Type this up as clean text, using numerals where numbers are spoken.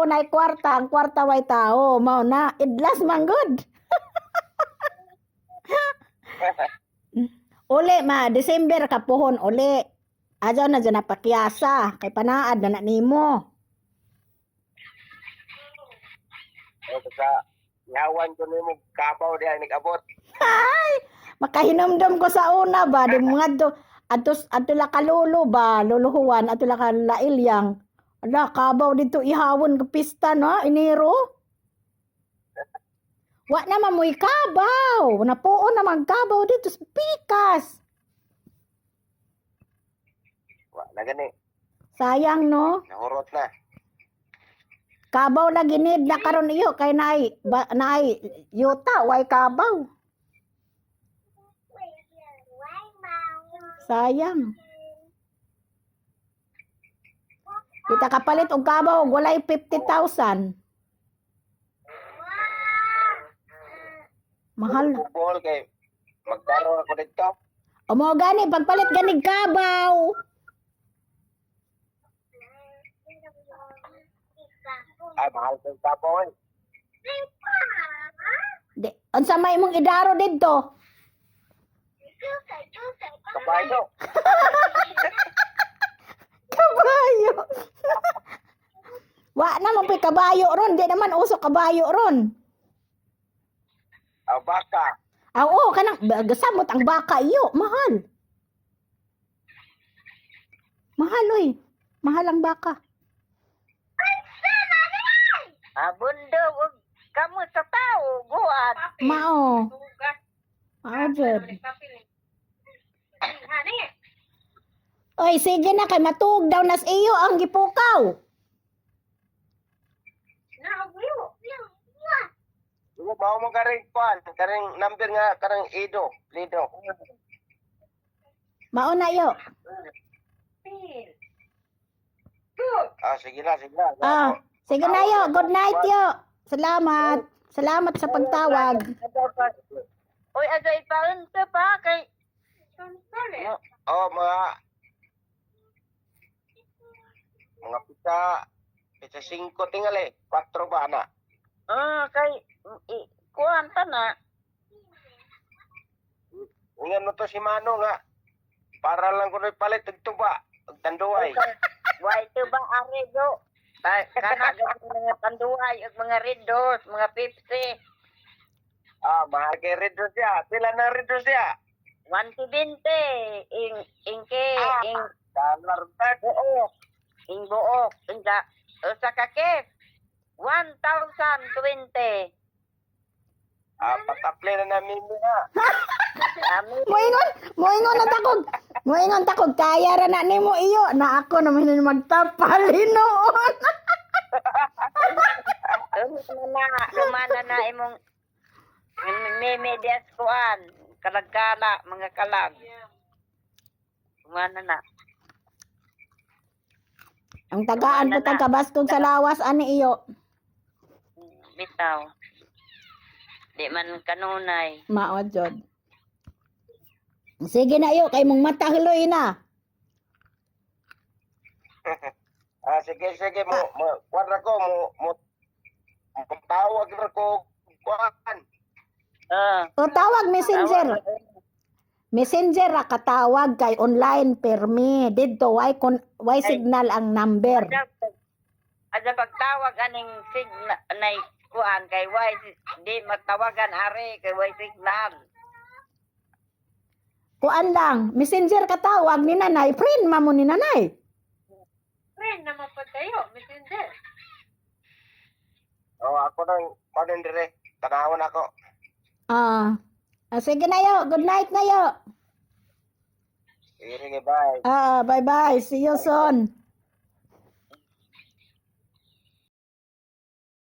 tao na kwarta, ang kwarta way tao, mao na idlas man good. Uli ma December kapuhon uli. Ajaw na dyan napakyasa kay panaad na nimo. Sa yawan ko nimo kabaw diha nag-abot. Ay, makahinumdum ko sa una ba di mga do atula kalulo ba luluhuan atula ka lailyang. Ala kabaw dito ihawon ka pista no Enero. Wa na mamoy kabaw. Napuon na magkabaw dito sa pikas. Wa na gani. Sayang no. Nahurot na. Kabaw lagi need na karon iyo kay naay yuta way kabaw. Sayang. Kita kapalit og kabaw walay 50,000. Mahal. Bol kay magdaro ako dito. O mo gani pagpalit ganig kabaw. Ay mahal kay kabaw. Di, unsa may imong idaro didto? Kabayo. Kabayo. Wa naman pay kabayo ron, di naman uso kabayo ron. Baka. Oo, kanang gasamot ang baka iyo, mahal. Mahal oy. Mahal ang baka. Bundog og kamo sa tao guad. Mao. Mao jud. Oy, sige na kay matug daw nas iyo ang gipukaw. Dugo ba mo karing kwan, karing number nga karang Lido. Mao na iyo. Sige na, sige na. Sige na yo. Good night yo. Salamat. Salamat sa pagtawag. Oy, agay paun ka pa kay Mga pizza 5 tingali, 4 ba na? kay kuan ta na. Ingan mo to si Mano nga. Para lang ko na palit og tuba, og tanduay. Why to ba aredo? Kana gani mga panduay ug mga Redos, mga Pepsi. Mahal kay Redo siya. Pila na Redo siya? 120 ingke Dollar back. buo. Ing buo, inda usa ka kef. 1,020. Pataple na namin niya. Moingon na takog. Moingon takog kaya ra na nimo iyo na ako naman ni magtapali noon. Lumana na imong medias kuan, kalagkala, mga kalag. Lumana na. Ang tagaan po tagabaskog sa lawas ani iyo. Bitaw. Di man kanunay. Mao jud. Sige na iyo kay mong mata hiloy na. Sige mo kwadra ko mo tawag ra ko kuan. O tawag messenger. Messenger ra katawag kay online permi. Didto way signal ang number. Ada pagtawag aning signal nay kuan kay way di magtawagan are kay way signal. Kuan lang, messenger katawag ni nanay, friend mamo ni nanay. Friend naman pa tayo, messenger. Ako nang panin dire. Tanawon ako. Sige na yo, good night na yo. Sige, bye. Bye bye, see you soon.